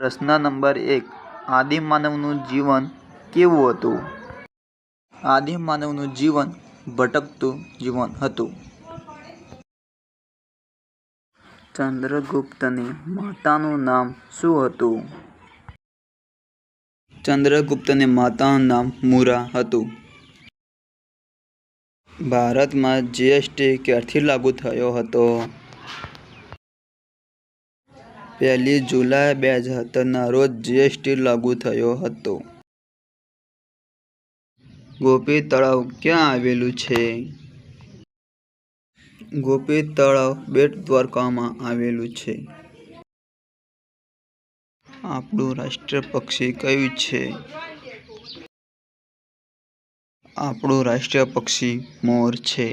પ્રશ્ન નંબર 1. આદિમાનવનું જીવન કેવું હતું? આદિમાનવનું જીવન ભટકતું જીવન હતું. ચંદ્રગુપ્તની માતાનું નામ શું હતું? ચંદ્રગુપ્તની માતાનું નામ મૂરા હતું. ભારતમાં જીએસટી ક્યારથી લાગુ થયો હતો? 1 જુલાઈ 2017ના રોજ જીએસટી લાગુ થયો હતો. ગોપી તળાવ ક્યાં આવેલું છે? ગોપી તળાવ બેટ દ્વારકામાં આવેલું છે. આપણું રાષ્ટ્રીય પક્ષી કયું છે? આપણું રાષ્ટ્રીય પક્ષી મોર છે.